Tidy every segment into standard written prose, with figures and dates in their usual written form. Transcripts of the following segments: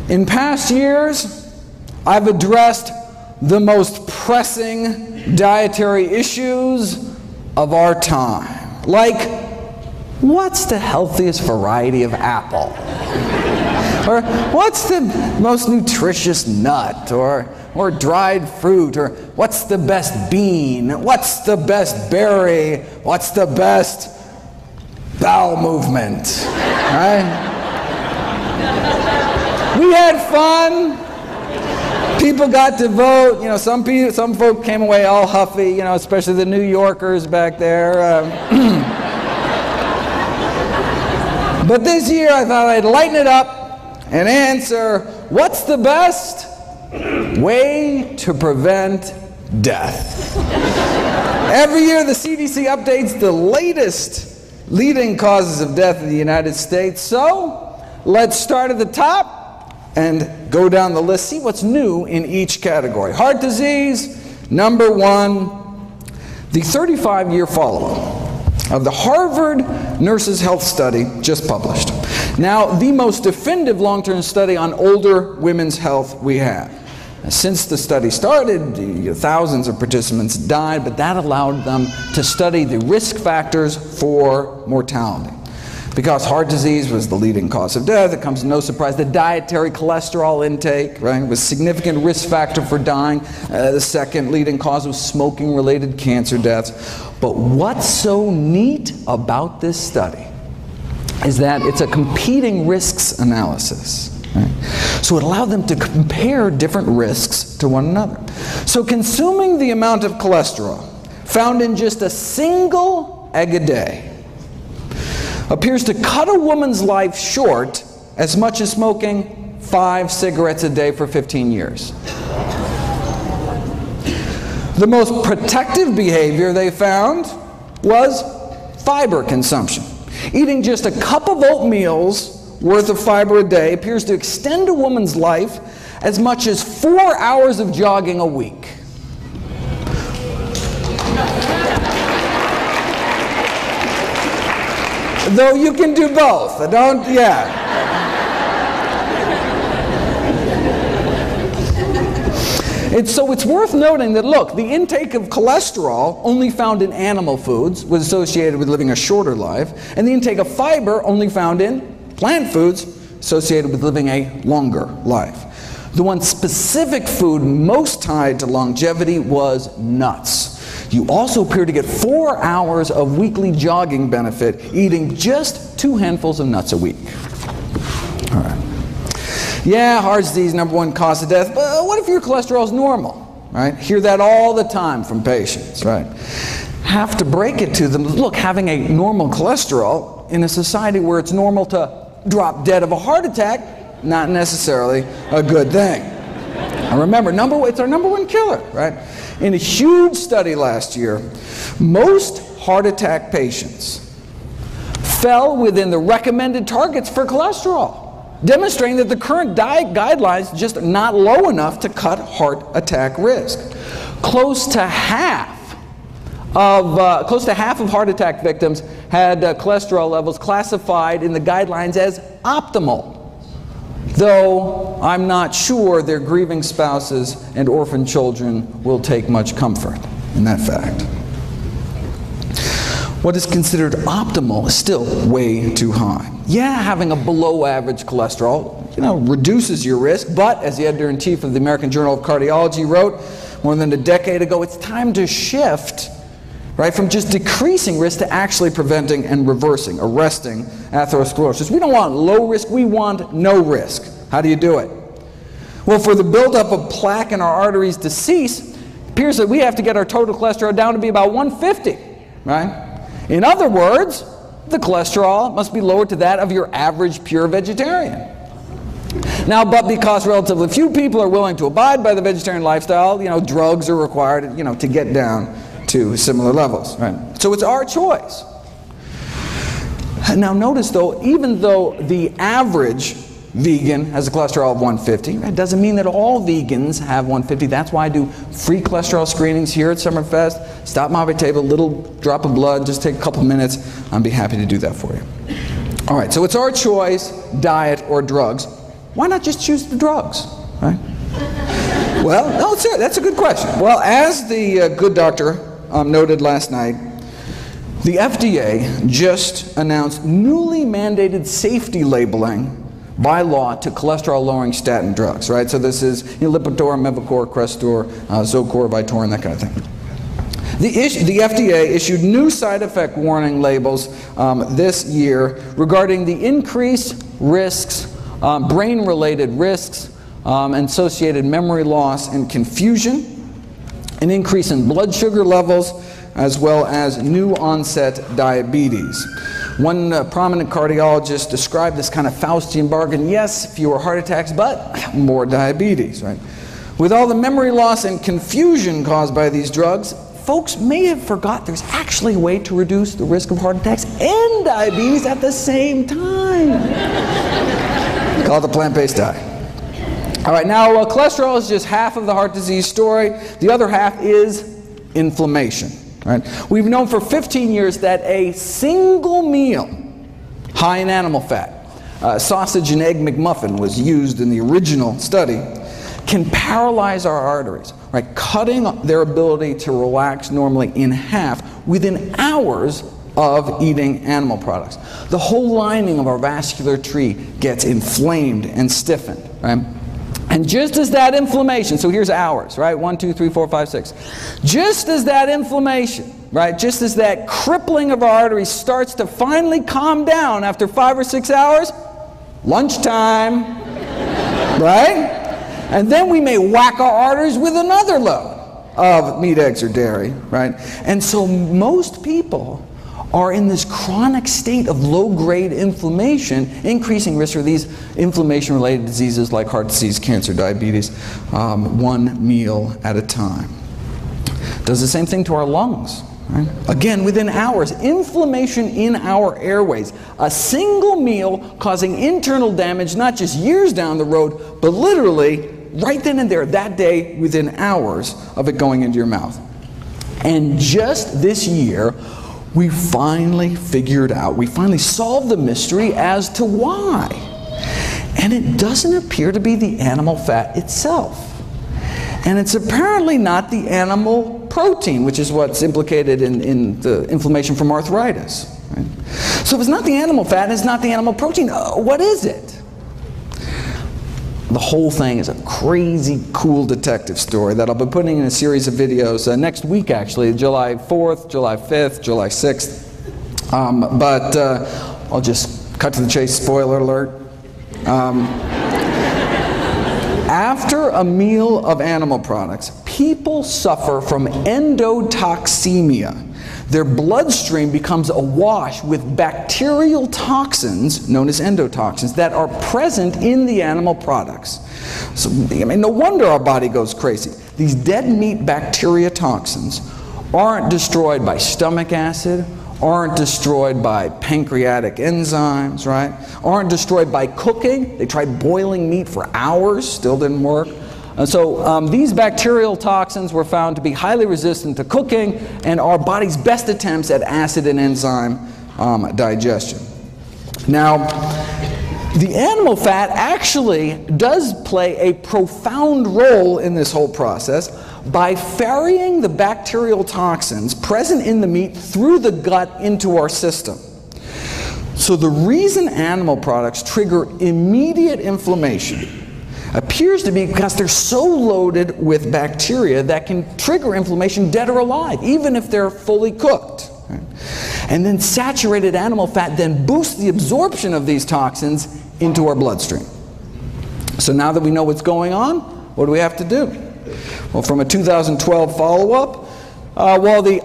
In past years, I've addressed the most pressing dietary issues of our time. Like, what's the healthiest variety of apple? Or what's the most nutritious nut? Or dried fruit? Or what's the best bean? What's the best berry? What's the best bowel movement? Right? We had fun. People got to vote. You know, some folk came away all huffy. You know, especially the New Yorkers back there. But this year, I thought I'd lighten it up and answer: what's the best way to prevent death? Every year, the CDC updates the latest leading causes of death in the United States. So let's start at the top and go down the list, see what's new in each category. Heart disease, number one, the 35-year follow-up of the Harvard Nurses' Health Study just published. Now, the most definitive long-term study on older women's health we have. Since the study started, thousands of participants died, but that allowed them to study the risk factors for mortality. Because heart disease was the leading cause of death, it comes as no surprise that dietary cholesterol intake, right, was a significant risk factor for dying. The second leading cause was smoking-related cancer deaths. But what's so neat about this study is that it's a competing risks analysis. Right? So it allowed them to compare different risks to one another. So consuming the amount of cholesterol found in just a single egg a day appears to cut a woman's life short as much as smoking 5 cigarettes a day for 15 years. The most protective behavior they found was fiber consumption. Eating just a cup of oatmeal's worth of fiber a day appears to extend a woman's life as much as 4 hours of jogging a week. Though you can do both. So it's worth noting that, look, the intake of cholesterol only found in animal foods was associated with living a shorter life, and the intake of fiber only found in plant foods associated with living a longer life. The one specific food most tied to longevity was nuts. You also appear to get 4 hours of weekly jogging benefit eating just 2 handfuls of nuts a week. All right. Yeah, heart disease, number one cause of death, but what if your cholesterol is normal? Right? Hear that all the time from patients, right? Have to break it to them. Look, having a normal cholesterol in a society where it's normal to drop dead of a heart attack, not necessarily a good thing. And remember, it's our number one killer, right? In a huge study last year, most heart attack patients fell within the recommended targets for cholesterol, demonstrating that the current diet guidelines just are not low enough to cut heart attack risk. Close to half of heart attack victims had cholesterol levels classified in the guidelines as optimal, though I'm not sure their grieving spouses and orphan children will take much comfort in that fact. What is considered optimal is still way too high. Yeah, having a below average cholesterol, reduces your risk, but as the editor-in-chief of the American Journal of Cardiology wrote more than a decade ago, it's time to shift, right, from just decreasing risk to actually preventing and arresting atherosclerosis. We don't want low risk, we want no risk. How do you do it? Well, for the buildup of plaque in our arteries to cease, it appears that we have to get our total cholesterol down to be about 150, right? In other words, the cholesterol must be lowered to that of your average pure vegetarian. Now, but because relatively few people are willing to abide by the vegetarian lifestyle, drugs are required, to get down to similar levels, right? So it's our choice. Now notice though, even though the average vegan has a cholesterol of 150, it doesn't mean that all vegans have 150. That's why I do free cholesterol screenings here at Summerfest. Stop by my table, little drop of blood, just take a couple minutes. I'd be happy to do that for you. All right, so it's our choice, diet or drugs. why not just choose the drugs, right? Well, no, that's a good question. Well, as the good doctor noted last night, the FDA just announced newly mandated safety labeling by law to cholesterol-lowering statin drugs, right? So this is Lipitor, Mevacor, Crestor, Zocor, Vytorin, that kind of thing. The FDA issued new side effect warning labels this year regarding the increased risks, brain-related risks, associated memory loss and confusion, an increase in blood sugar levels, as well as new onset diabetes. One prominent cardiologist described this kind of Faustian bargain: yes, fewer heart attacks, but more diabetes, right? With all the memory loss and confusion caused by these drugs, folks may have forgot there's actually a way to reduce the risk of heart attacks and diabetes at the same time. Call it the plant-based diet. All right, now cholesterol is just half of the heart disease story. The other half is inflammation. Right? We've known for 15 years that a single meal high in animal fat, sausage and egg McMuffin was used in the original study, can paralyze our arteries, right? Cutting their ability to relax normally in half within hours of eating animal products. The whole lining of our vascular tree gets inflamed and stiffened, right? And just as that inflammation, so here's hours, right? 1, 2, 3, 4, 5, 6. Just as that inflammation, right? Just as that crippling of our arteries starts to finally calm down after 5 or 6 hours, lunchtime, right? And then we may whack our arteries with another load of meat, eggs, or dairy, right? And so most people are in this chronic state of low-grade inflammation, increasing risk for these inflammation-related diseases like heart disease, cancer, diabetes, one meal at a time. Does the same thing to our lungs. Right? Again, within hours, inflammation in our airways. A single meal causing internal damage, not just years down the road, but literally right then and there, that day, within hours of it going into your mouth. And just this year, we finally figured out, we finally solved the mystery as to why. And it doesn't appear to be the animal fat itself. And it's apparently not the animal protein, which is what's implicated in the inflammation from arthritis. Right? So if it's not the animal fat and it's not the animal protein, what is it? The whole thing is a crazy cool detective story that I'll be putting in a series of videos next week, actually, July 4th, July 5th, July 6th. But I'll just cut to the chase, spoiler alert. After a meal of animal products, people suffer from endotoxemia. Their bloodstream becomes awash with bacterial toxins, known as endotoxins, that are present in the animal products. So, I mean, no wonder our body goes crazy. These dead meat bacteria toxins aren't destroyed by stomach acid, aren't destroyed by pancreatic enzymes, right? Aren't destroyed by cooking. They tried boiling meat for hours, still didn't work. And so these bacterial toxins were found to be highly resistant to cooking and our body's best attempts at acid and enzyme digestion. Now, the animal fat actually does play a profound role in this whole process by ferrying the bacterial toxins present in the meat through the gut into our system. So the reason animal products trigger immediate inflammation appears to be because they're so loaded with bacteria that can trigger inflammation dead or alive, even if they're fully cooked. Right? And then saturated animal fat then boosts the absorption of these toxins into our bloodstream. So now that we know what's going on, what do we have to do? Well, from a 2012 follow-up, well, the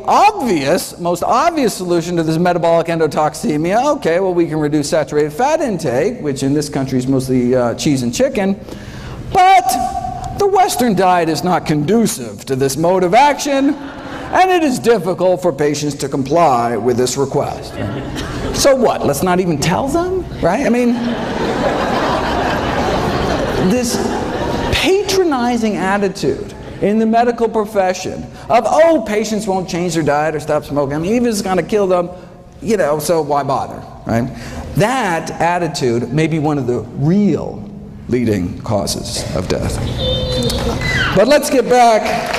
most obvious solution to this metabolic endotoxemia, okay, well, we can reduce saturated fat intake, which in this country is mostly cheese and chicken, but the Western diet is not conducive to this mode of action, and it is difficult for patients to comply with this request. Right? So what? Let's not even tell them, right? I mean, this patronizing attitude in the medical profession of, oh, patients won't change their diet or stop smoking. I mean, even if it's going to kill them, you know, so why bother, right? That attitude may be one of the real leading causes of death. But let's get back.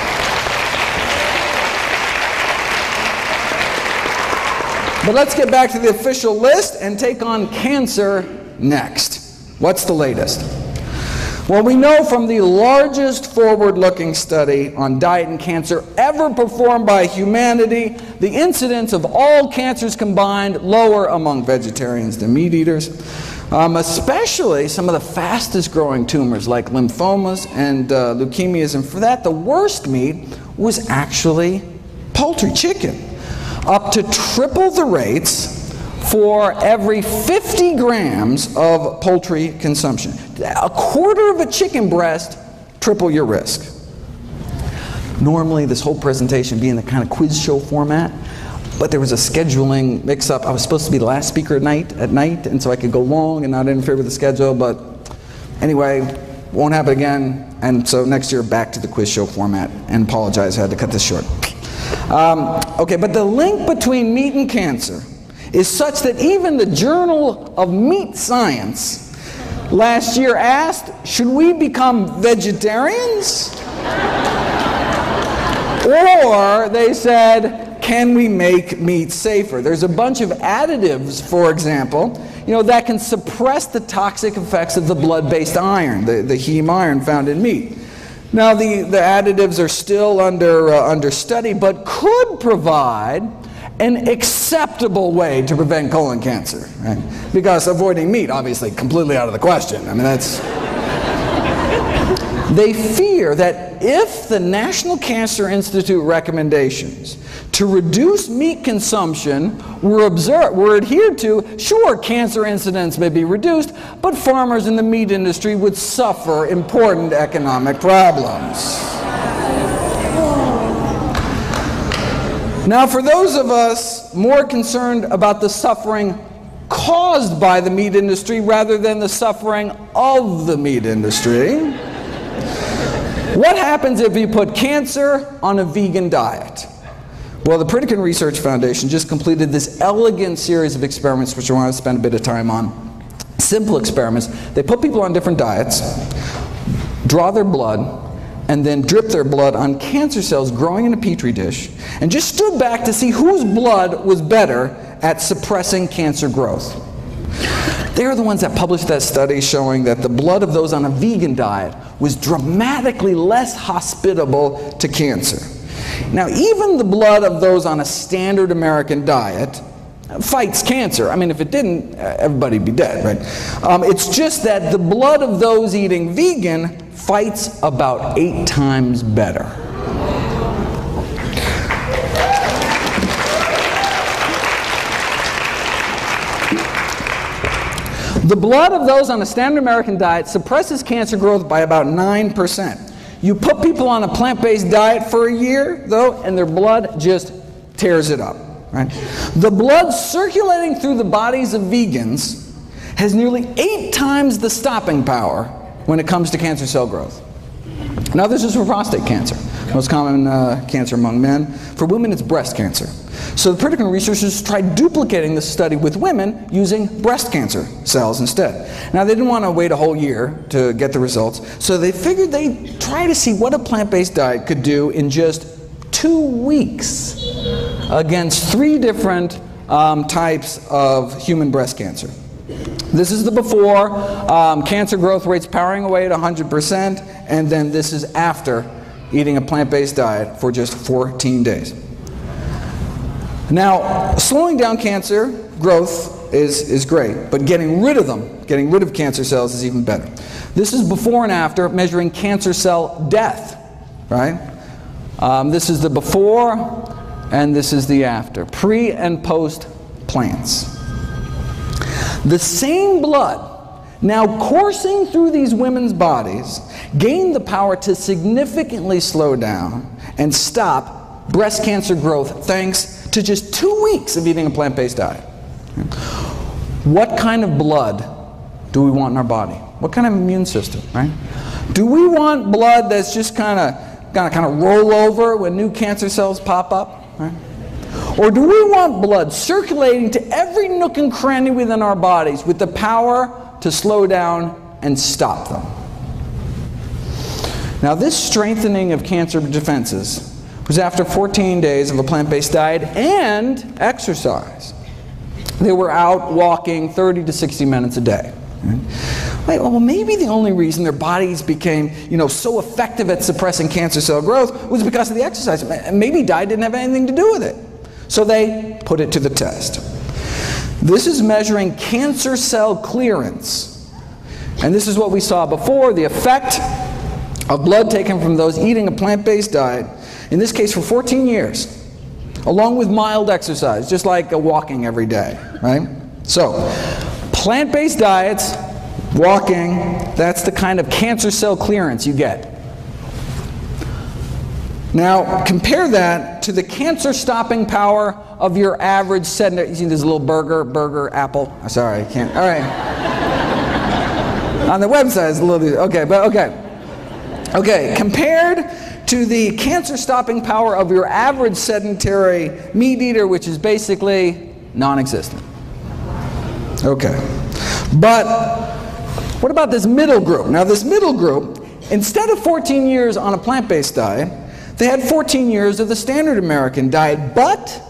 But let's get back to the official list and take on cancer next. What's the latest? Well, we know from the largest forward-looking study on diet and cancer ever performed by humanity, the incidence of all cancers combined lower among vegetarians than meat eaters, especially some of the fastest growing tumors like lymphomas and leukemias. And for that, the worst meat was actually poultry, chicken. Up to triple the rates for every 50 grams of poultry consumption. A quarter of a chicken breast, triple your risk. Normally, this whole presentation being the kind of quiz show format, but there was a scheduling mix-up. I was supposed to be the last speaker at night, and so I could go long and not interfere with the schedule, but anyway, won't happen again, and so next year back to the quiz show format, and apologize, I had to cut this short. Okay, but the link between meat and cancer is such that even the Journal of Meat Science last year asked, should we become vegetarians? Or they said, can we make meat safer? There's a bunch of additives, for example, that can suppress the toxic effects of the blood-based iron, the heme iron found in meat. Now, the additives are still under study, but could provide an acceptable way to prevent colon cancer, right? Because avoiding meat, obviously, completely out of the question. I mean, that's... They fear that if the National Cancer Institute recommendations to reduce meat consumption were adhered to, sure, cancer incidence may be reduced, but farmers in the meat industry would suffer important economic problems. Now, for those of us more concerned about the suffering caused by the meat industry rather than the suffering of the meat industry, what happens if you put cancer on a vegan diet? Well, the Pritikin Research Foundation just completed this elegant series of experiments, which I want to spend a bit of time on. Simple experiments. They put people on different diets, draw their blood, and then drip their blood on cancer cells growing in a petri dish, and just stood back to see whose blood was better at suppressing cancer growth. They're the ones that published that study showing that the blood of those on a vegan diet was dramatically less hospitable to cancer. Now, even the blood of those on a standard American diet fights cancer. I mean, if it didn't, everybody'd be dead, right? It's just that the blood of those eating vegan fights about 8 times better. The blood of those on a standard American diet suppresses cancer growth by about 9%. You put people on a plant-based diet for a year, though, and their blood just tears it up. Right? The blood circulating through the bodies of vegans has nearly 8 times the stopping power when it comes to cancer cell growth. Now, this is for prostate cancer, most common cancer among men. For women, it's breast cancer. So the Pritikin researchers tried duplicating this study with women using breast cancer cells instead. Now, they didn't want to wait a whole year to get the results, so they figured they'd try to see what a plant-based diet could do in just 2 weeks against 3 different types of human breast cancer. This is the before, cancer growth rates powering away at 100%, and then this is after eating a plant-based diet for just 14 days. Now, slowing down cancer growth is great, but getting rid of them, getting rid of cancer cells is even better. This is before and after measuring cancer cell death, right? This is the before, and this is the after, pre and post plants. The same blood now coursing through these women's bodies gained the power to significantly slow down and stop breast cancer growth thanks to just 2 weeks of eating a plant-based diet. What kind of blood do we want in our body? What kind of immune system, right? Do we want blood that's just kind of roll over when new cancer cells pop up, right? Or do we want blood circulating to every nook and cranny within our bodies with the power to slow down and stop them. Now, this strengthening of cancer defenses was after 14 days of a plant-based diet and exercise. They were out walking 30 to 60 minutes a day. Right? Well, maybe the only reason their bodies became, so effective at suppressing cancer cell growth was because of the exercise. Maybe diet didn't have anything to do with it. So they put it to the test. This is measuring cancer cell clearance. And this is what we saw before, the effect of blood taken from those eating a plant-based diet, in this case for 14 years, along with mild exercise, just like walking every day, right? So, plant-based diets, walking, that's the kind of cancer cell clearance you get. Now, compare that to the cancer-stopping power of your average sedentary. You see this little burger, apple? Oh, sorry, I can't. All right. On the website, it's a little, okay, but okay. Okay, compared to the cancer-stopping power of your average sedentary meat eater, which is basically non-existent. Okay. But what about this middle group? Now, this middle group, instead of 14 years on a plant-based diet, they had 14 years of the standard American diet, but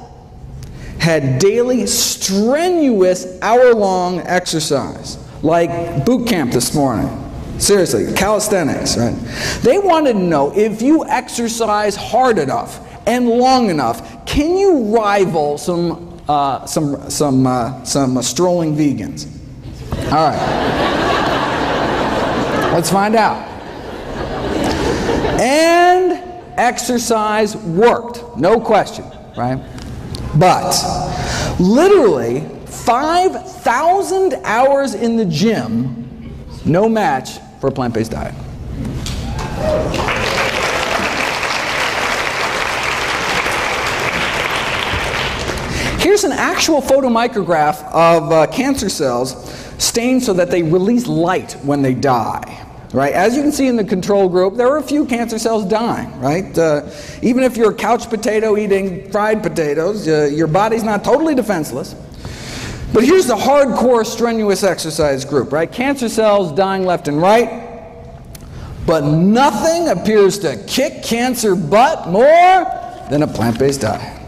had daily strenuous hour-long exercise, like boot camp this morning. Seriously, calisthenics, right? They wanted to know, if you exercise hard enough and long enough, can you rival some strolling vegans? All right. Let's find out. And exercise worked, no question, right? But literally 5,000 hours in the gym, no match for a plant-based diet. Here's an actual photomicrograph of cancer cells stained so that they release light when they die. Right? As you can see in the control group, there are a few cancer cells dying. Right? Even if you're a couch potato eating fried potatoes, your body's not totally defenseless. But here's the hardcore strenuous exercise group, right? Cancer cells dying left and right, but nothing appears to kick cancer butt more than a plant-based diet.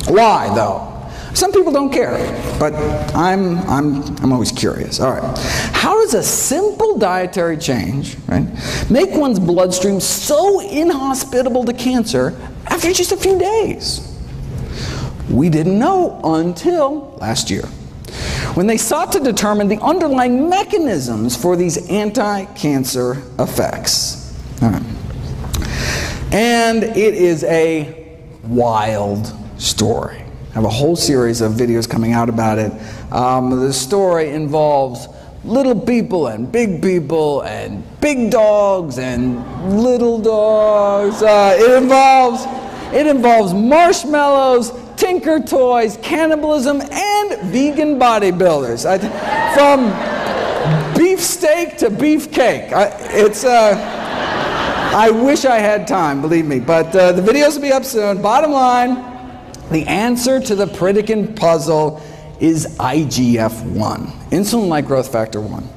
Why, though? Some people don't care, but I'm always curious. All right, how does a simple dietary change, right, make one's bloodstream so inhospitable to cancer after just a few days? We didn't know until last year, when they sought to determine the underlying mechanisms for these anti-cancer effects. All right. And it is a wild story. I have a whole series of videos coming out about it. The story involves little people and big big dogs and little dogs. It involves marshmallows, Tinker Toys, cannibalism, and vegan bodybuilders. From beefsteak to beefcake. I wish I had time, believe me. But the videos will be up soon. Bottom line, the answer to the Pritikin puzzle is IGF-1, insulin-like growth factor 1.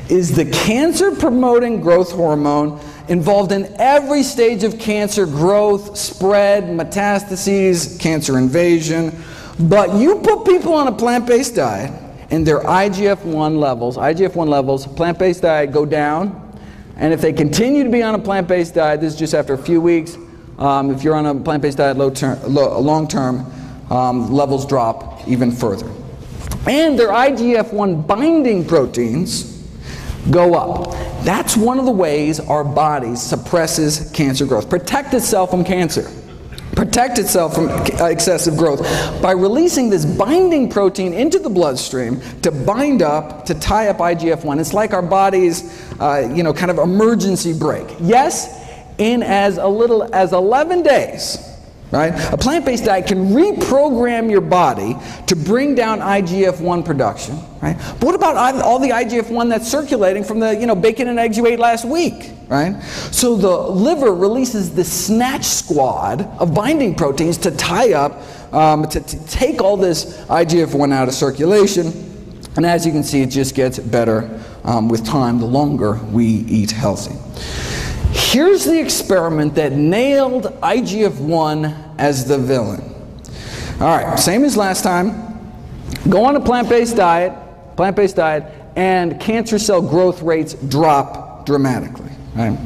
Is the cancer-promoting growth hormone involved in every stage of cancer growth, spread, metastases, cancer invasion. But you put people on a plant-based diet and their IGF-1 levels, plant-based diet go down. And if they continue to be on a plant-based diet, this is just after a few weeks, if you're on a plant-based diet long-term, levels drop even further. And their IGF-1 binding proteins go up. That's one of the ways our body suppresses cancer growth. Protect itself from cancer. Protect itself from excessive growth by releasing this binding protein into the bloodstream to bind up, to tie up IGF-1. It's like our body's, kind of emergency brake. Yes, in as little as 11 days. Right? A plant-based diet can reprogram your body to bring down IGF-1 production. Right? But what about all the IGF-1 that's circulating from the bacon and eggs you ate last week? Right? So the liver releases the snatch squad of binding proteins to tie up, to take all this IGF-1 out of circulation. And as you can see, it just gets better with time the longer we eat healthy. Here's the experiment that nailed IGF-1 as the villain. All right, same as last time. Go on a plant-based diet, and cancer cell growth rates drop dramatically, right?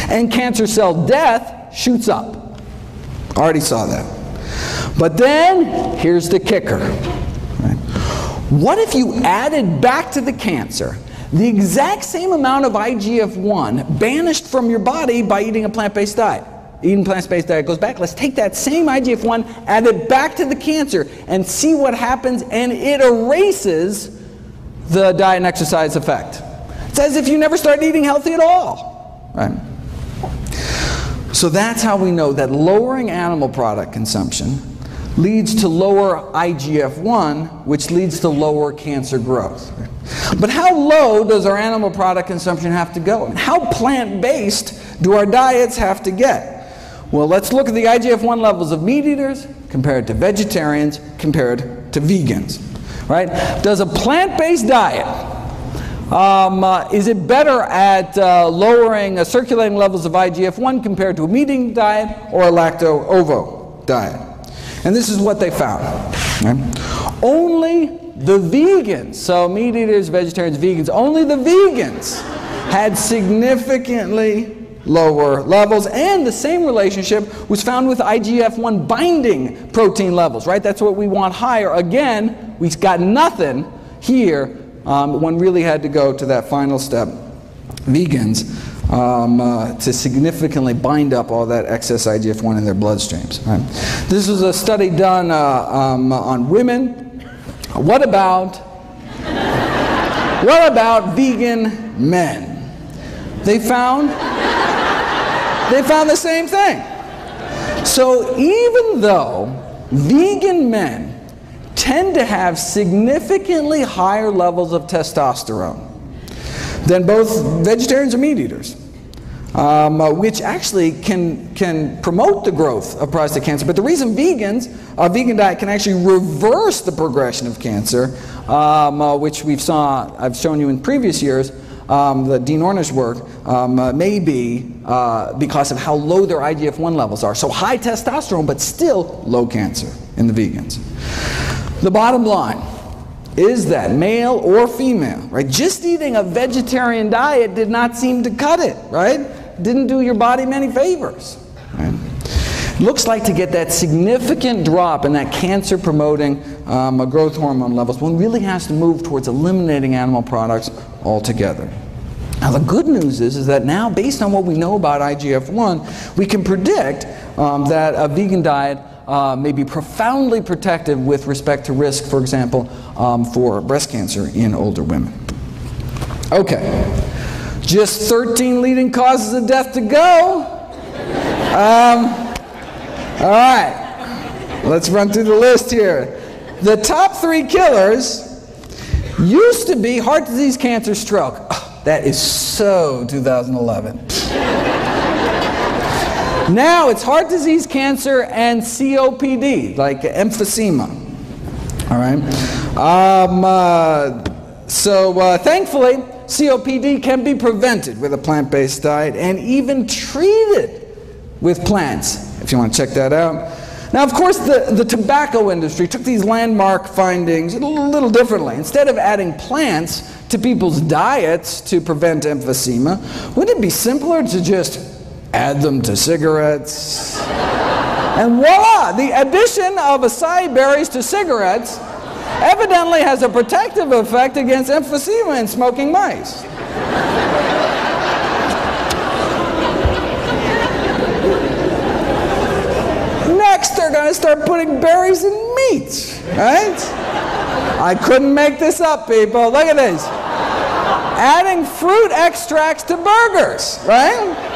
And cancer cell death shoots up. Already saw that. But then, here's the kicker. Right? What if you added back to the cancer the exact same amount of IGF-1 banished from your body by eating a plant-based diet? Eating plant-based diet goes back. Let's take that same IGF-1, add it back to the cancer, and see what happens, and it erases the diet and exercise effect. It's as if you never started eating healthy at all. Right? So that's how we know that lowering animal product consumption leads to lower IGF-1, which leads to lower cancer growth. But how low does our animal product consumption have to go? And how plant-based do our diets have to get? Well, let's look at the IGF-1 levels of meat eaters compared to vegetarians compared to vegans. Right? Does a plant-based diet, is it better at lowering circulating levels of IGF-1 compared to a meat-eating diet or a lacto-ovo diet? And this is what they found. Right? Only the vegans, so meat eaters, vegetarians, vegans, only the vegans had significantly lower levels, and the same relationship was found with IGF-1 binding protein levels, right? That's what we want higher. Again, we got nothing here. One really had to go to that final step, vegans, to significantly bind up all that excess IGF-1 in their bloodstreams. Right? This was a study done on women. What about vegan men? They found the same thing. So even though vegan men tend to have significantly higher levels of testosterone than both vegetarians or meat eaters, which actually can promote the growth of prostate cancer. But the reason a vegan diet can actually reverse the progression of cancer, which I've shown you in previous years, the Dean Ornish work, may be because of how low their IGF-1 levels are. So high testosterone, but still low cancer in the vegans. The bottom line is that male or female, right? Just eating a vegetarian diet did not seem to cut it, right? Didn't do your body many favors. Right? Looks like to get that significant drop in that cancer-promoting growth hormone levels, one really has to move towards eliminating animal products altogether. Now the good news is that now, based on what we know about IGF-1, we can predict that a vegan diet may be profoundly protective with respect to risk, for example, for breast cancer in older women. Okay, just 13 leading causes of death to go. All right, let's run through the list here. The top 3 killers used to be heart disease, cancer, stroke. Oh, that is so 2011. Now it's heart disease, cancer, and COPD, like emphysema. All right. Thankfully, COPD can be prevented with a plant-based diet and even treated with plants, if you want to check that out. Now, of course, the tobacco industry took these landmark findings a little differently. Instead of adding plants to people's diets to prevent emphysema, wouldn't it be simpler to just add them to cigarettes? And voila! The addition of acai berries to cigarettes evidently has a protective effect against emphysema in smoking mice. Next, they're going to start putting berries in meat, right? I couldn't make this up, people. Look at this. Adding fruit extracts to burgers, right?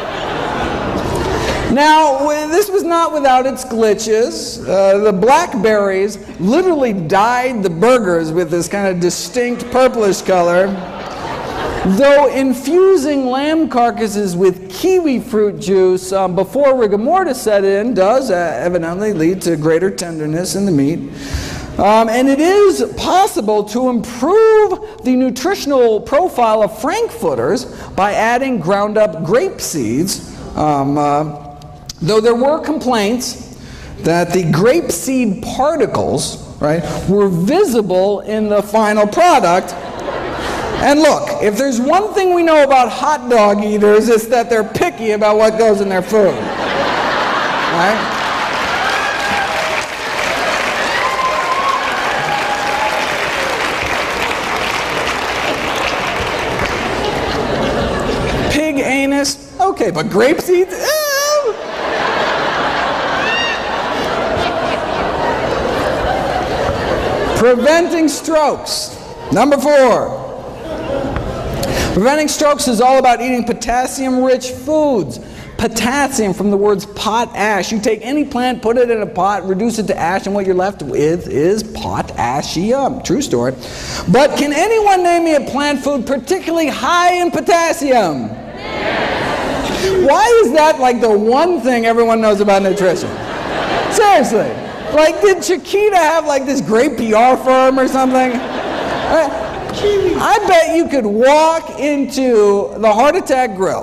Now, this was not without its glitches. The blackberries literally dyed the burgers with this kind of distinct purplish color, though infusing lamb carcasses with kiwi fruit juice before rigor mortis set in does evidently lead to greater tenderness in the meat. And it is possible to improve the nutritional profile of frankfurters by adding ground up grape seeds, though there were complaints that the grape seed particles, right, were visible in the final product. And look, if there's one thing we know about hot dog eaters, it's that they're picky about what goes in their food. Right? Pig anus, okay, but grape seeds? Preventing strokes. Number 4. Preventing strokes is all about eating potassium-rich foods. Potassium from the words potash. You take any plant, put it in a pot, reduce it to ash, and what you're left with is potassium. True story. But can anyone name me a plant food particularly high in potassium? Why is that like the one thing everyone knows about nutrition? Seriously. Like, did Chiquita have like this great PR firm or something? I bet you could walk into the Heart Attack Grill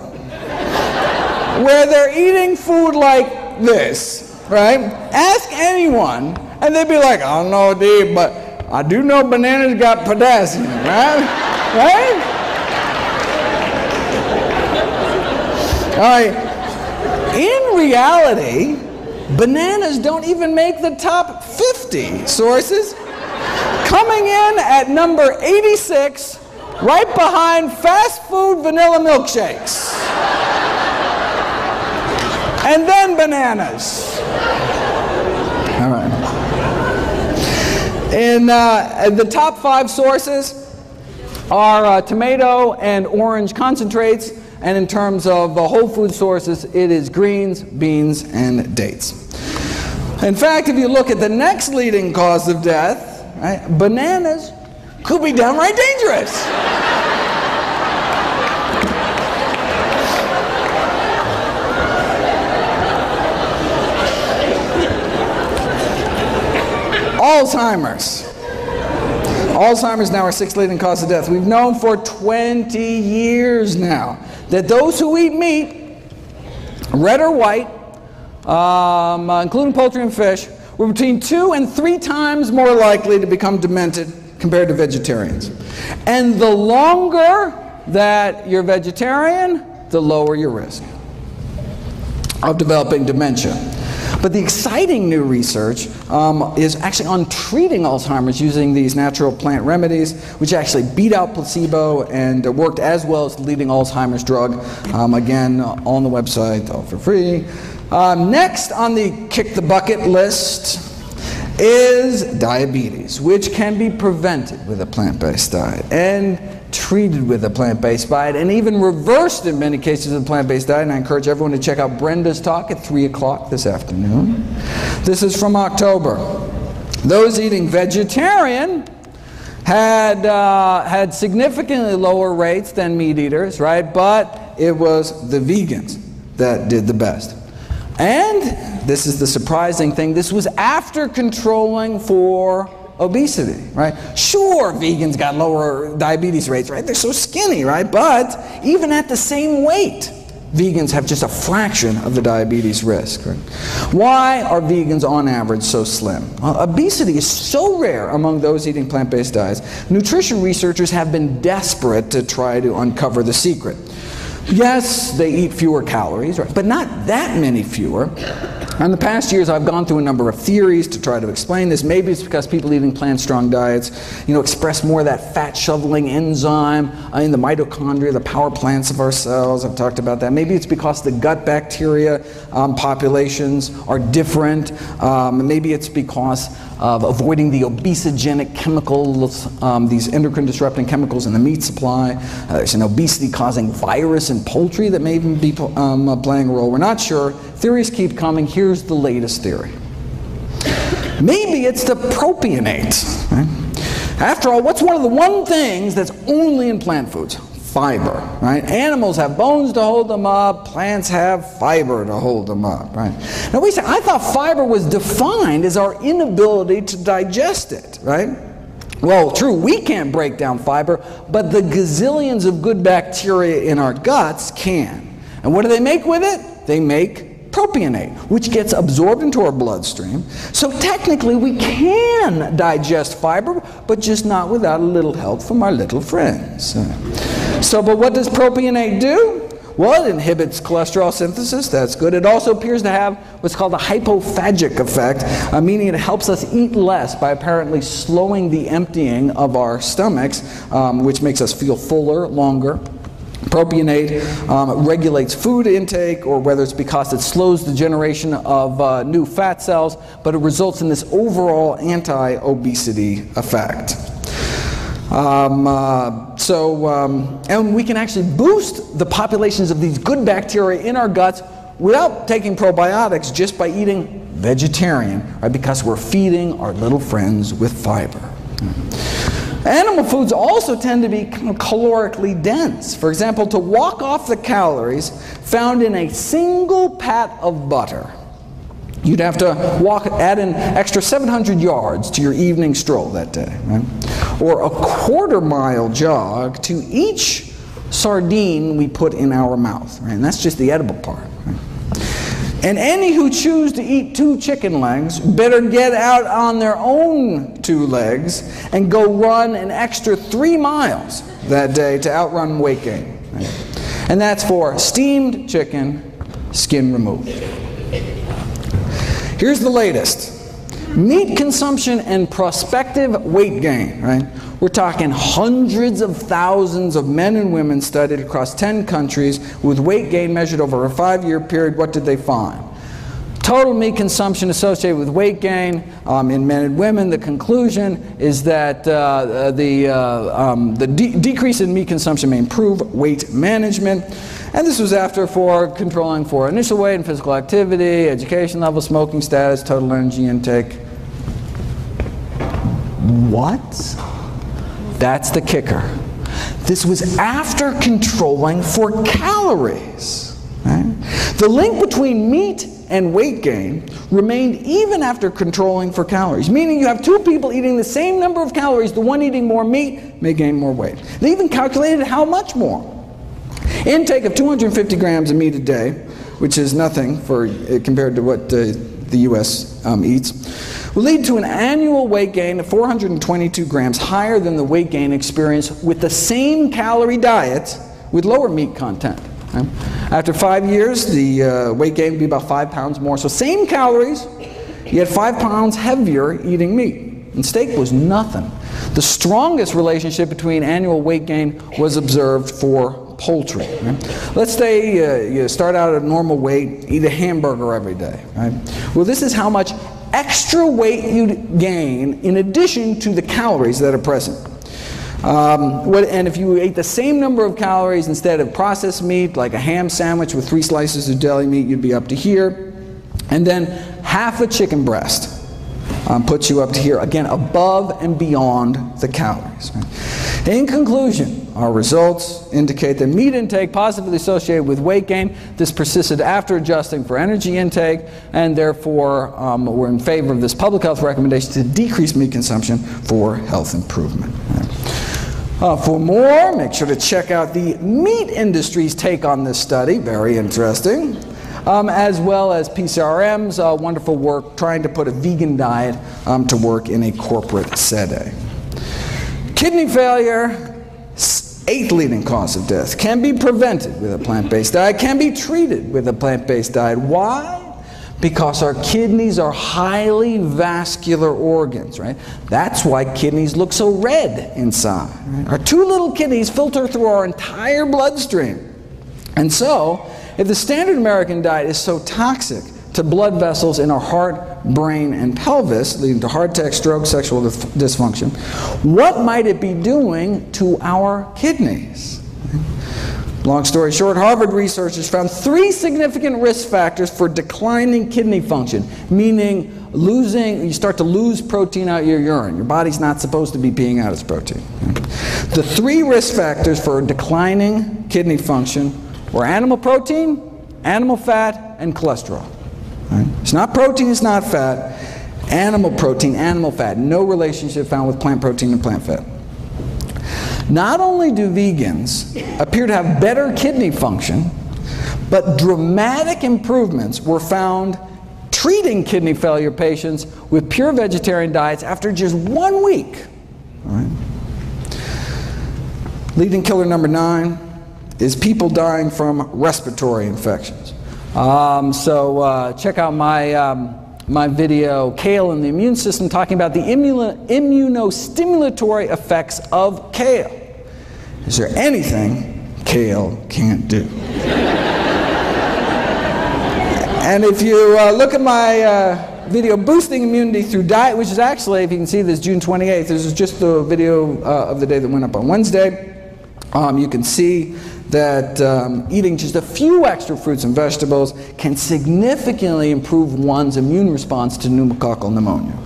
where they're eating food like this, right? Ask anyone, and they'd be like, I don't know, Dave, but I do know bananas got potassium, right? Right? All right. In reality, bananas don't even make the top 50 sources. Coming in at number 86, right behind fast food vanilla milkshakes. And then bananas. All right. In the top 5 sources are tomato and orange concentrates, and in terms of whole food sources, it is greens, beans, and dates. In fact, if you look at the next leading cause of death, right, bananas could be downright dangerous. Alzheimer's. Alzheimer's now our 6th leading cause of death. We've known for 20 years now that those who eat meat, red or white, including poultry and fish, were between 2 and 3 times more likely to become demented compared to vegetarians. And the longer that you're vegetarian, the lower your risk of developing dementia. But the exciting new research is actually on treating Alzheimer's using these natural plant remedies, which actually beat out placebo and worked as well as the leading Alzheimer's drug. Again, on the website, all for free. Next on the kick the bucket list is diabetes, which can be prevented with a plant-based diet and treated with a plant-based diet and even reversed in many cases with a plant-based diet. And I encourage everyone to check out Brenda's talk at 3 o'clock this afternoon. This is from October. Those eating vegetarian had significantly lower rates than meat eaters, right? But it was the vegans that did the best. And this is the surprising thing, this was after controlling for obesity, right? Sure, vegans got lower diabetes rates, right? They're so skinny, right? But even at the same weight, vegans have just a fraction of the diabetes risk, right? Why are vegans on average so slim? Well, obesity is so rare among those eating plant-based diets. Nutrition researchers have been desperate to try to uncover the secret. Yes, they eat fewer calories, right? But not that many fewer. In the past years, I've gone through a number of theories to try to explain this. Maybe it's because people eating plant-strong diets, express more of that fat-shoveling enzyme in the mitochondria, the power plants of our cells. I've talked about that. Maybe it's because the gut bacteria populations are different. Maybe it's because of avoiding the obesogenic chemicals, these endocrine-disrupting chemicals in the meat supply. There's an obesity-causing virus in poultry that may even be playing a role. We're not sure. Theories keep coming. Here's the latest theory. Maybe it's the propionate. Right? After all, what's one things that's only in plant foods? fiber, right? Animals have bones to hold them up, plants have fiber to hold them up, right? Now we say, I thought fiber was defined as our inability to digest it, right? Well, true, we can't break down fiber, but the gazillions of good bacteria in our guts can. And what do they make with it? They make propionate, which gets absorbed into our bloodstream. So technically we can digest fiber, but just not without a little help from our little friends. But what does propionate do? Well, it inhibits cholesterol synthesis. That's good. It also appears to have what's called a hypophagic effect, meaning it helps us eat less by apparently slowing the emptying of our stomachs, which makes us feel fuller longer. Propionate regulates food intake, or whether it's because it slows the generation of new fat cells, but it results in this overall anti-obesity effect. And we can actually boost the populations of these good bacteria in our guts without taking probiotics, just by eating vegetarian, right? Because we're feeding our little friends with fiber. Animal foods also tend to be kind of calorically dense. For example, to walk off the calories found in a single pat of butter, you'd have to add an extra 700 yards to your evening stroll that day, right? Or a quarter-mile jog to each sardine we put in our mouth, right? And that's just the edible part, right? And any who choose to eat 2 chicken legs better get out on their own 2 legs and go run an extra 3 miles that day to outrun weight gain, right? And that's for steamed chicken, skin removed. Here's the latest. Meat consumption and prospective weight gain, right? We're talking hundreds of thousands of men and women studied across 10 countries with weight gain measured over a 5-year period. What did they find? Total meat consumption associated with weight gain in men and women. The conclusion is that the decrease in meat consumption may improve weight management. And this was after controlling for initial weight and physical activity, education level, smoking status, total energy intake. What? That's the kicker. This was after controlling for calories. Right? The link between meat and weight gain remained even after controlling for calories, meaning you have 2 people eating the same number of calories, the one eating more meat may gain more weight. They even calculated how much more. Intake of 250 grams of meat a day, which is nothing compared to what the U.S. eats, will lead to an annual weight gain of 422 grams, higher than the weight gain experienced with the same calorie diet with lower meat content. Right? After 5 years, the weight gain would be about 5 pounds more. So same calories, yet 5 pounds heavier eating meat. And steak was nothing. The strongest relationship between annual weight gain was observed for poultry. Right? Let's say you start out at a normal weight, eat a hamburger every day. Right? Well, this is how much extra weight you'd gain in addition to the calories that are present. And if you ate the same number of calories instead of processed meat, like a ham sandwich with 3 slices of deli meat, you'd be up to here. And then half a chicken breast puts you up to here, again, above and beyond the calories. Right? In conclusion, our results indicate that meat intake positively associated with weight gain. This persisted after adjusting for energy intake, and therefore we're in favor of this public health recommendation to decrease meat consumption for health improvement. Right? For more, make sure to check out the meat industry's take on this study, very interesting, as well as PCRM's wonderful work trying to put a vegan diet to work in a corporate setting. Kidney failure, 8th leading cause of death, can be prevented with a plant-based diet, can be treated with a plant-based diet. Why? Because our kidneys are highly vascular organs, right? That's why kidneys look so red inside. Right? Our 2 little kidneys filter through our entire bloodstream. And so, if the standard American diet is so toxic to blood vessels in our heart, brain, and pelvis, leading to heart attack, stroke, sexual dysfunction, what might it be doing to our kidneys? Long story short, Harvard researchers found 3 significant risk factors for declining kidney function, meaning you start to lose protein out of your urine. Your body's not supposed to be peeing out its protein. The 3 risk factors for declining kidney function were animal protein, animal fat, and cholesterol. Right? It's not protein, it's not fat. Animal protein, animal fat. No relationship found with plant protein and plant fat. Not only do vegans appear to have better kidney function, but dramatic improvements were found treating kidney failure patients with pure vegetarian diets after just 1 week. All right. Leading killer number 9 is people dying from respiratory infections. Check out my video, Kale and the Immune System, talking about the immunostimulatory effects of kale. Is there anything kale can't do? And if you look at my video, Boosting Immunity Through Diet, which is actually, if you can see this, June 28th, this is just the video of the day that went up on Wednesday. You can see that eating just a few extra fruits and vegetables can significantly improve one's immune response to pneumococcal pneumonia.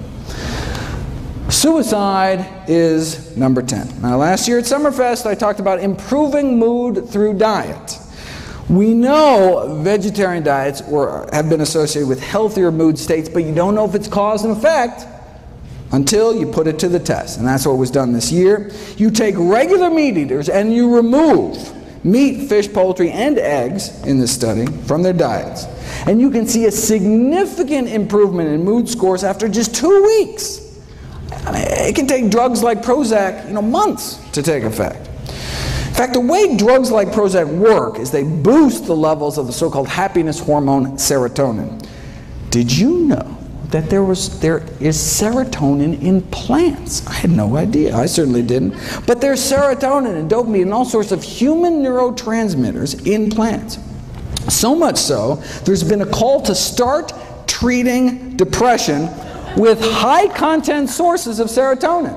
Suicide is number 10. Now, last year at Summerfest, I talked about improving mood through diet. We know vegetarian diets have been associated with healthier mood states, but you don't know if it's cause and effect until you put it to the test. And that's what was done this year. You take regular meat eaters and you remove meat, fish, poultry, and eggs in this study from their diets. And you can see a significant improvement in mood scores after just 2 weeks. I mean, it can take drugs like Prozac, months to take effect. In fact, the way drugs like Prozac work is they boost the levels of the so-called happiness hormone serotonin. Did you know that there is serotonin in plants? I had no idea. I certainly didn't. But there's serotonin and dopamine and all sorts of human neurotransmitters in plants. So much so, there's been a call to start treating depression with high-content sources of serotonin.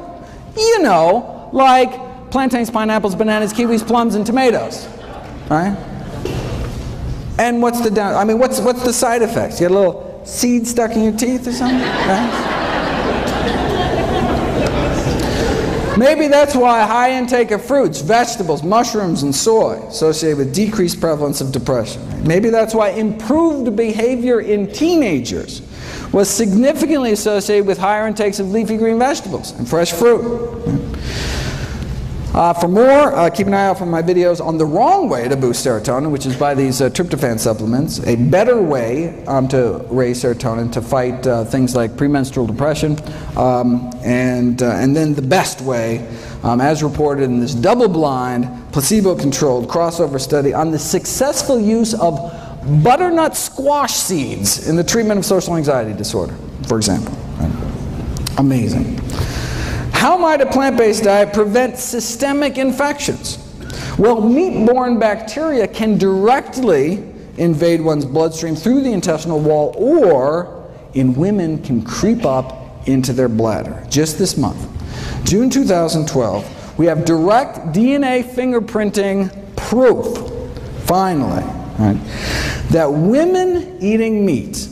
Like plantains, pineapples, bananas, kiwis, plums, and tomatoes. Right? And what's the side effects? You get a little seed stuck in your teeth or something? Right? Maybe that's why high intake of fruits, vegetables, mushrooms, and soy associated with decreased prevalence of depression. Right? Maybe that's why improved behavior in teenagers was significantly associated with higher intakes of leafy green vegetables and fresh fruit. Right? For more, keep an eye out for my videos on the wrong way to boost serotonin, which is by these tryptophan supplements, a better way to raise serotonin to fight things like premenstrual depression, and then the best way, as reported in this double-blind, placebo-controlled crossover study on the successful use of butternut squash seeds in the treatment of social anxiety disorder, for example. Amazing. How might a plant-based diet prevent systemic infections? Well, meat-borne bacteria can directly invade one's bloodstream through the intestinal wall, or in women can creep up into their bladder. Just this month, June 2012, we have direct DNA fingerprinting proof, finally, right, that women eating meat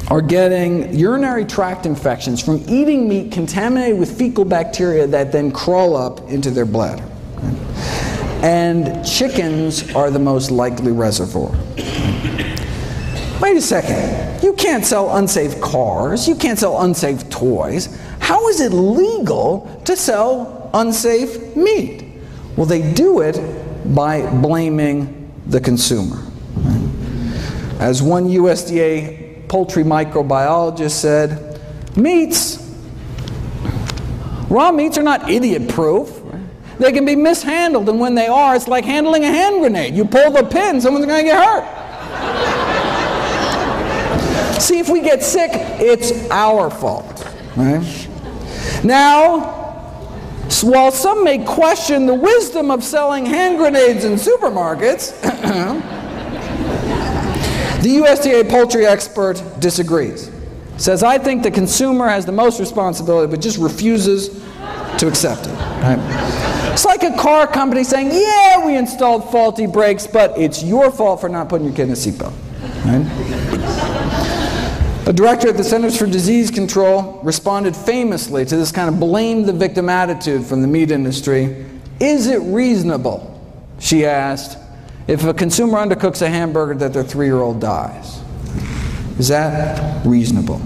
are getting urinary tract infections from eating meat contaminated with fecal bacteria that then crawl up into their bladder. Right? And chickens are the most likely reservoir. Wait a second. You can't sell unsafe cars. You can't sell unsafe toys. How is it legal to sell unsafe meat? Well, they do it by blaming the consumer. Right? As one USDA poultry microbiologist said, raw meats are not idiot-proof. They can be mishandled, and when they are, it's like handling a hand grenade. You pull the pin, someone's going to get hurt. See, if we get sick, it's our fault. Right? Now, while some may question the wisdom of selling hand grenades in supermarkets, the USDA poultry expert disagrees. Says, I think the consumer has the most responsibility, but just refuses to accept it. Right? It's like a car company saying, yeah, we installed faulty brakes, but it's your fault for not putting your kid in a seatbelt. Right? A director at the Centers for Disease Control responded famously to this kind of blame the victim attitude from the meat industry. Is it reasonable, she asked, if a consumer undercooks a hamburger that their 3-year-old dies? Is that reasonable?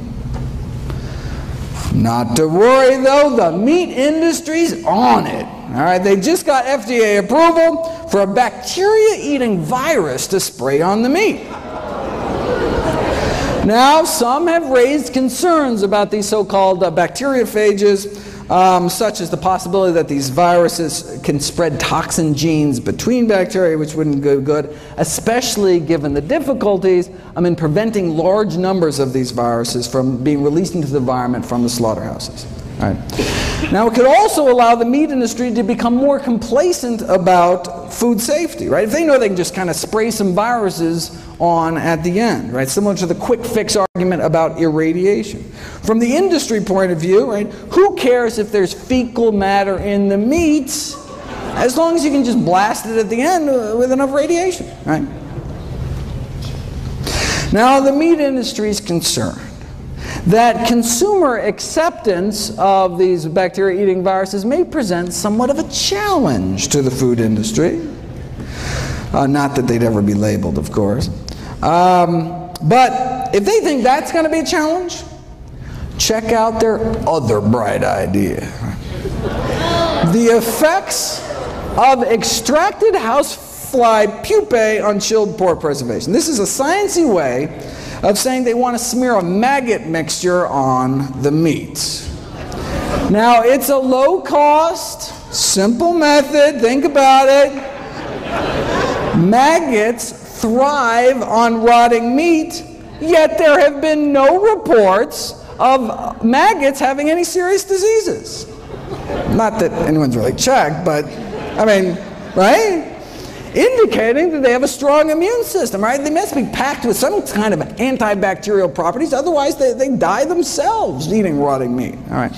Not to worry though, the meat industry's on it. All right, they just got FDA approval for a bacteria-eating virus to spray on the meat. Now, some have raised concerns about these so-called bacteriophages, such as the possibility that these viruses can spread toxin genes between bacteria, which wouldn't go good, especially given the difficulties in preventing large numbers of these viruses from being released into the environment from the slaughterhouses. All right. Now, it could also allow the meat industry to become more complacent about food safety, right? If they know they can just kind of spray some viruses on at the end, right? Similar to the quick fix argument about irradiation. From the industry point of view, right, who cares if there's fecal matter in the meats, as long as you can just blast it at the end with enough radiation, right? Now, the meat industry is concerned that consumer acceptance of these bacteria-eating viruses may present somewhat of a challenge to the food industry. Not that they'd ever be labeled, of course. But if they think that's going to be a challenge, check out their other bright idea. The effects of extracted housefly pupae on chilled pork preservation. This is a sciencey way of saying they want to smear a maggot mixture on the meat. Now, it's a low-cost, simple method. Think about it. Maggots thrive on rotting meat, yet there have been no reports of maggots having any serious diseases. Not that anyone's really checked, but, I mean, right? Indicating that they have a strong immune system, right? They must be packed with some kind of antibacterial properties, otherwise they die themselves eating rotting meat. All right.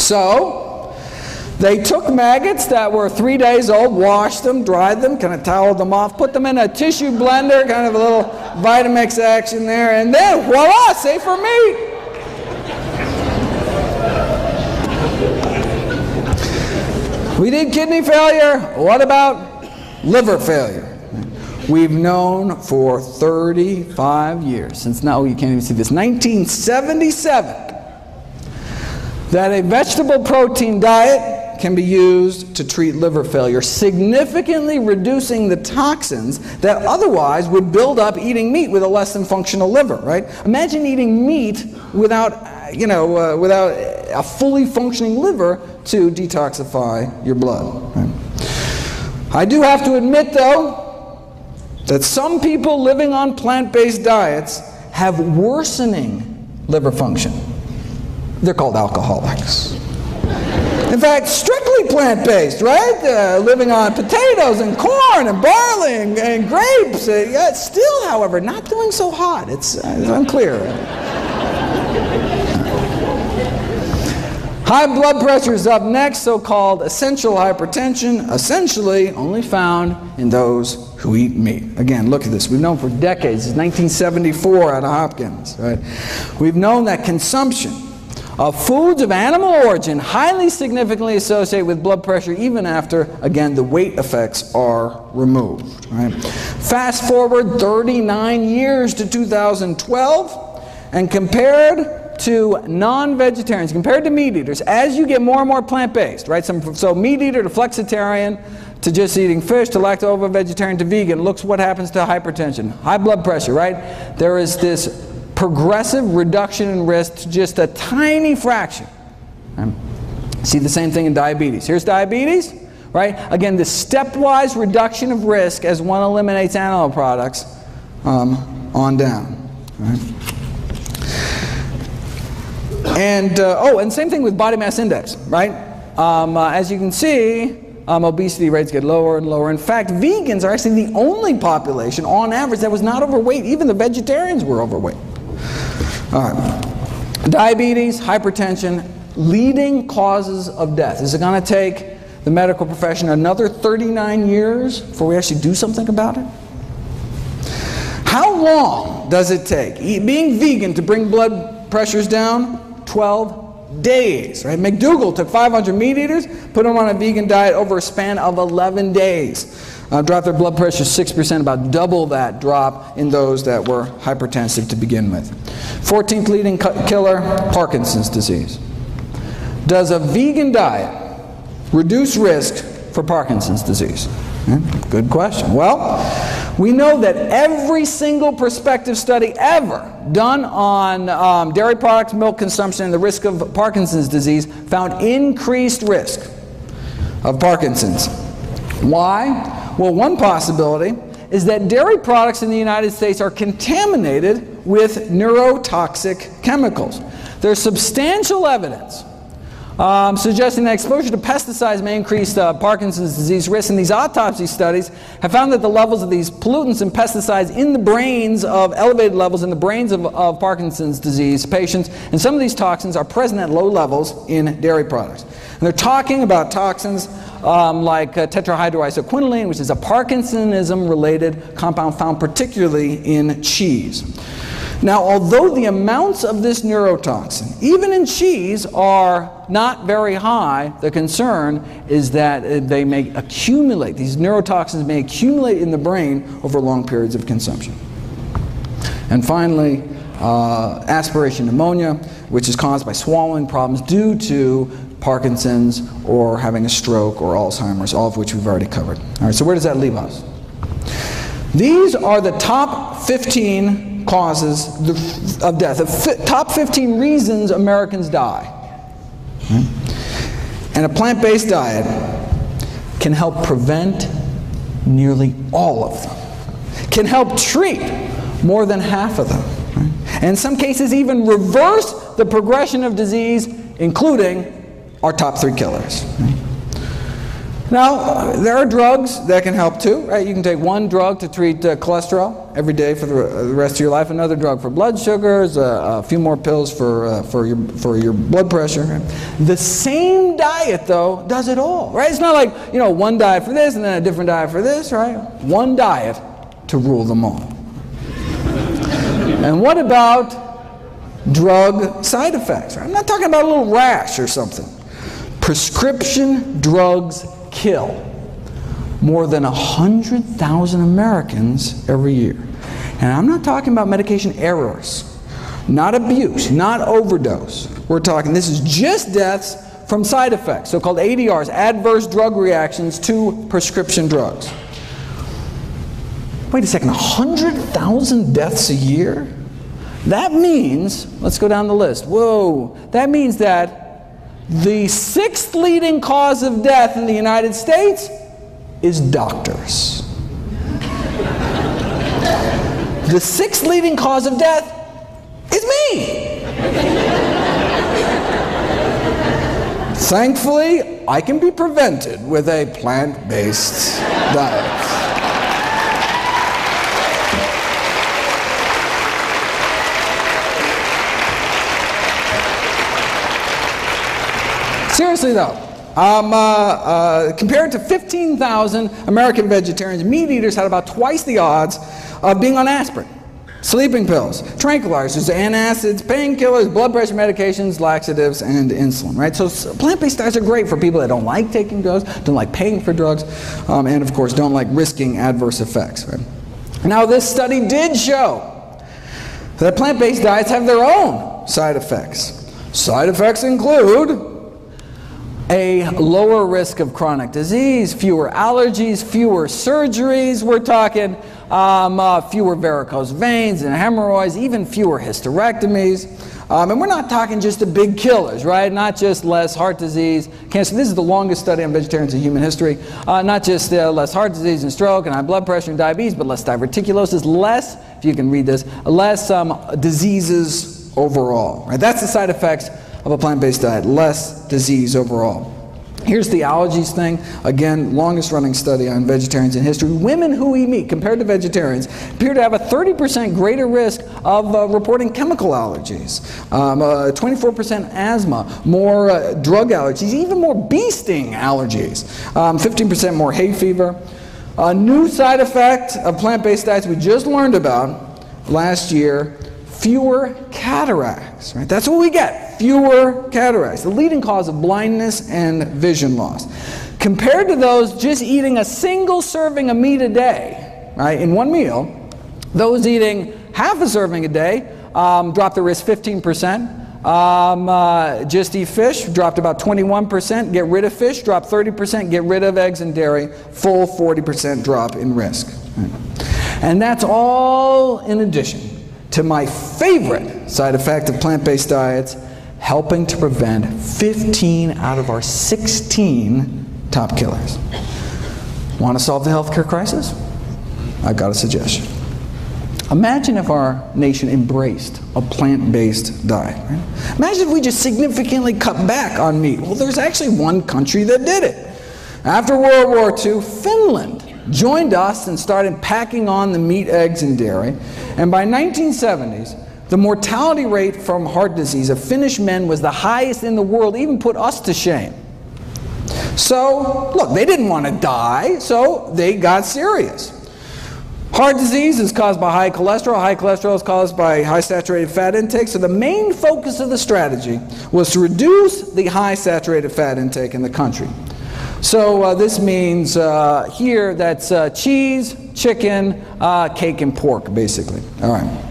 So, they took maggots that were 3 days old, washed them, dried them, kind of toweled them off, put them in a tissue blender, kind of a little Vitamix action there, and then voila, safe for meat. We did kidney failure. What about liver failure? We've known for 35 years, since now you can't even see this, 1977, that a vegetable protein diet can be used to treat liver failure, significantly reducing the toxins that otherwise would build up eating meat with a less than functional liver, right? Imagine eating meat without, without a fully functioning liver to detoxify your blood. Right? I do have to admit, though, that some people living on plant-based diets have worsening liver function. They're called alcoholics. In fact, strictly plant-based, right? Living on potatoes and corn and barley and grapes. Still, however, not doing so hot. It's unclear. High blood pressure is up next, so-called essential hypertension, essentially only found in those who eat meat. Again, look at this. We've known for decades, it's 1974 out of Hopkins, right? We've known that consumption of foods of animal origin highly significantly associate with blood pressure even after, again, the weight effects are removed, right? Fast forward 39 years to 2012, and compared to non-vegetarians, compared to meat eaters, as you get more and more plant-based, right? So meat eater to flexitarian, to just eating fish, to lacto-ovo-vegetarian, to vegan, looks what happens to hypertension. High blood pressure, right? There is this progressive reduction in risk to just a tiny fraction. Right? See the same thing in diabetes. Here's diabetes, right? Again, this stepwise reduction of risk as one eliminates animal products on down. Right? And and same thing with body mass index, right? As you can see, obesity rates get lower and lower. In fact, vegans are actually the only population, on average, that was not overweight. Even the vegetarians were overweight. All right. Diabetes, hypertension, leading causes of death. Is it going to take the medical profession another 39 years before we actually do something about it? How long does it take, being vegan, to bring blood pressures down? 12 days, right? McDougall took 500 meat eaters, put them on a vegan diet over a span of 11 days. Dropped their blood pressure 6%, about double that drop in those that were hypertensive to begin with. 14th leading killer, Parkinson's disease. Does a vegan diet reduce risk for Parkinson's disease? Good question. Well, we know that every single prospective study ever done on dairy products, milk consumption, and the risk of Parkinson's disease found increased risk of Parkinson's. Why? Well, one possibility is that dairy products in the United States are contaminated with neurotoxic chemicals. There's substantial evidence suggesting that exposure to pesticides may increase Parkinson's disease risk, and these autopsy studies have found that the levels of these pollutants and pesticides in the brains of elevated levels in the brains of Parkinson's disease patients, and some of these toxins are present at low levels in dairy products. And they're talking about toxins like tetrahydroisoquinoline, which is a Parkinsonism-related compound found particularly in cheese. Now, although the amounts of this neurotoxin, even in cheese, are not very high, the concern is that they may accumulate. These neurotoxins may accumulate in the brain over long periods of consumption. And finally, aspiration pneumonia, which is caused by swallowing problems due to Parkinson's or having a stroke or Alzheimer's, all of which we've already covered. All right, so where does that leave us? These are the top 15 causes of death, the top 15 reasons Americans die. And a plant-based diet can help prevent nearly all of them, can help treat more than half of them, and in some cases even reverse the progression of disease, including our top 3 killers. Now, there are drugs that can help too, right? You can take one drug to treat cholesterol every day for the rest of your life, another drug for blood sugars, a few more pills for your blood pressure. Right? The same diet, though, does it all, right? It's not like, you know, one diet for this and then a different diet for this, right? One diet to rule them all. And what about drug side effects? Right? I'm not talking about a little rash or something. Prescription drugs kill more than 100,000 Americans every year. And I'm not talking about medication errors, not abuse, not overdose. We're talking, this is just deaths from side effects, so-called ADRs, adverse drug reactions to prescription drugs. Wait a second, 100,000 deaths a year? That means, let's go down the list. Whoa, that means that the 6th leading cause of death in the United States is doctors. The 6th leading cause of death is me. Thankfully, I can be prevented with a plant-based diet. Seriously though, compared to 15,000 American vegetarians, meat eaters had about twice the odds of being on aspirin, sleeping pills, tranquilizers, antacids, painkillers, blood pressure medications, laxatives, and insulin, right? So plant-based diets are great for people that don't like taking drugs, don't like paying for drugs, and of course don't like risking adverse effects, right? Now this study did show that plant-based diets have their own side effects. Side effects include a lower risk of chronic disease, fewer allergies, fewer surgeries. We're talking fewer varicose veins and hemorrhoids, even fewer hysterectomies. And we're not talking just the big killers, right? Not just less heart disease, cancer. This is the longest study on vegetarians in human history. Not just less heart disease and stroke and high blood pressure and diabetes, but less diverticulosis, less, if you can read this, less diseases overall. Right? That's the side effects of a plant-based diet, less disease overall. Here's the allergies thing. Again, longest running study on vegetarians in history. Women who eat meat compared to vegetarians appear to have a 30% greater risk of reporting chemical allergies, 24% asthma, more drug allergies, even more bee sting allergies, 15% more hay fever. A new side effect of plant-based diets we just learned about last year, fewer cataracts, right? That's what we get, fewer cataracts, the leading cause of blindness and vision loss. Compared to those just eating a single serving of meat a day, right, in one meal, those eating half a serving a day drop the risk 15%. Just eat fish, dropped about 21%. Get rid of fish, drop 30%. Get rid of eggs and dairy, full 40% drop in risk. Right? And that's all in addition to my favorite side effect of plant-based diets, helping to prevent 15 out of our 16 top killers. Want to solve the healthcare crisis? I've got a suggestion. Imagine if our nation embraced a plant-based diet. Right? Imagine if we just significantly cut back on meat. Well, there's actually one country that did it. After World War II, Finland joined us and started packing on the meat, eggs, and dairy. And by 1970s, the mortality rate from heart disease of Finnish men was the highest in the world, even put us to shame. So, look, they didn't want to die, so they got serious. Heart disease is caused by high cholesterol. High cholesterol is caused by high saturated fat intake. So the main focus of the strategy was to reduce the high saturated fat intake in the country. So this means here that's cheese, chicken, cake, and pork, basically. All right.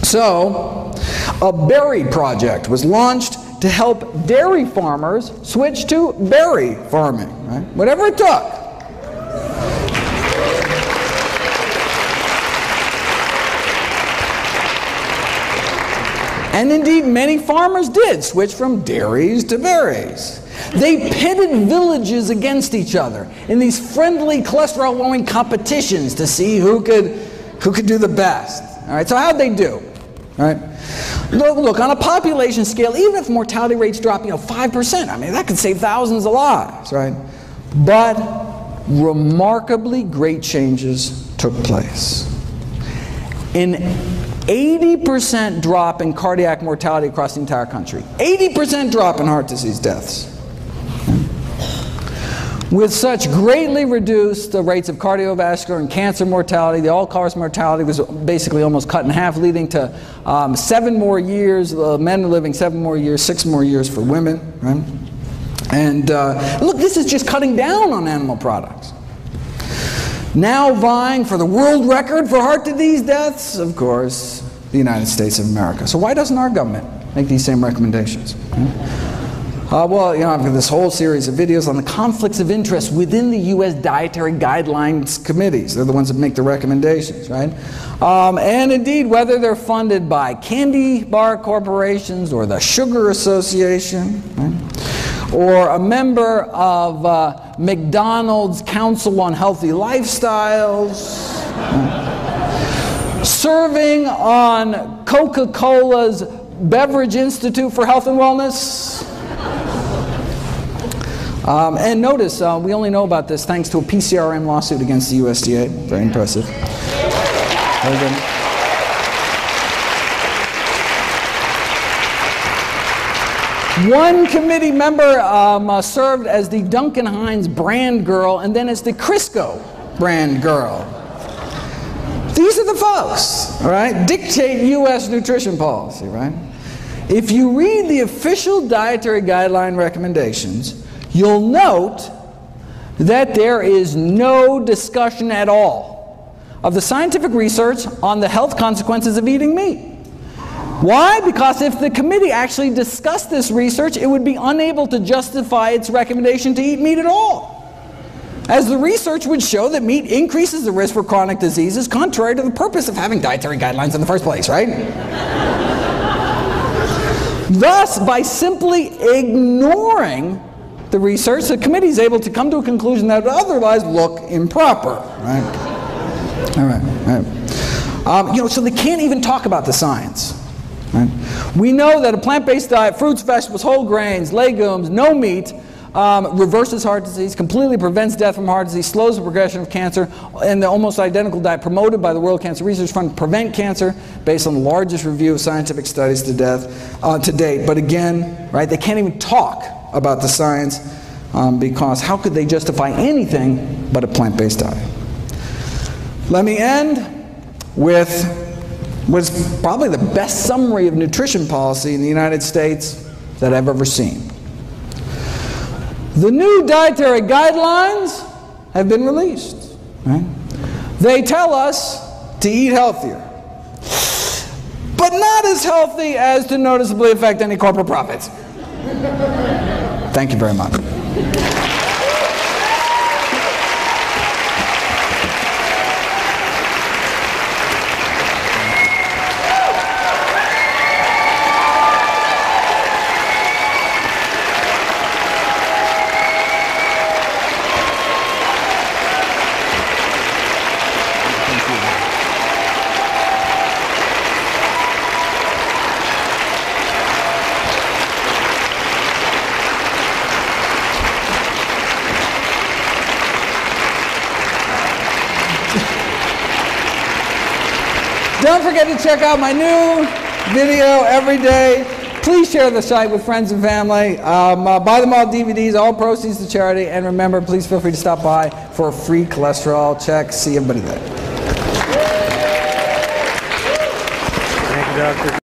So a berry project was launched to help dairy farmers switch to berry farming, right? Whatever it took. And indeed, many farmers did switch from dairies to berries. They pitted villages against each other in these friendly cholesterol-lowering competitions to see who could do the best. All right, so how'd they do? All right, look, on a population scale, even if mortality rates drop, 5%, I mean, that could save thousands of lives, right? But remarkably great changes took place. An 80% drop in cardiac mortality across the entire country. 80% drop in heart disease deaths. With such greatly reduced the rates of cardiovascular and cancer mortality, the all-cause mortality was basically almost cut in half, leading to 7 more years, men are living 7 more years, 6 more years for women. Right? And look, this is just cutting down on animal products. Now vying for the world record for heart disease deaths, of course, the United States of America. So why doesn't our government make these same recommendations? Well, I've got this whole series of videos on the conflicts of interest within the U.S. Dietary Guidelines Committees. They're the ones that make the recommendations, right? And indeed, whether they're funded by candy bar corporations or the Sugar Association, right? Or a member of McDonald's Council on Healthy Lifestyles, right? Serving on Coca-Cola's Beverage Institute for Health and Wellness. And notice, we only know about this thanks to a PCRM lawsuit against the USDA. Very impressive. Very good. One committee member served as the Duncan Hines brand girl and then as the Crisco brand girl. These are the folks, all right, dictate U.S. nutrition policy, right? If you read the official dietary guideline recommendations, you'll note that there is no discussion at all of the scientific research on the health consequences of eating meat. Why? Because if the committee actually discussed this research, it would be unable to justify its recommendation to eat meat at all, as the research would show that meat increases the risk for chronic diseases, contrary to the purpose of having dietary guidelines in the first place, right? Thus, by simply ignoring the research, the committee is able to come to a conclusion that would otherwise look improper. Right? All right. So they can't even talk about the science. Right? We know that a plant-based diet, fruits, vegetables, whole grains, legumes, no meat, reverses heart disease, completely prevents death from heart disease, slows the progression of cancer, and the almost identical diet promoted by the World Cancer Research Fund to prevent cancer based on the largest review of scientific studies to date. But again, right, they can't even talk about the science because how could they justify anything but a plant-based diet? Let me end with what's probably the best summary of nutrition policy in the United States that I've ever seen. The new dietary guidelines have been released. Right? They tell us to eat healthier, but not as healthy as to noticeably affect any corporate profits. Thank you very much. Don't forget to check out my new video every day. Please share the site with friends and family. Buy them all DVDs, all proceeds to charity. And remember, please feel free to stop by for a free cholesterol check. See everybody there. Thank you, Doctor.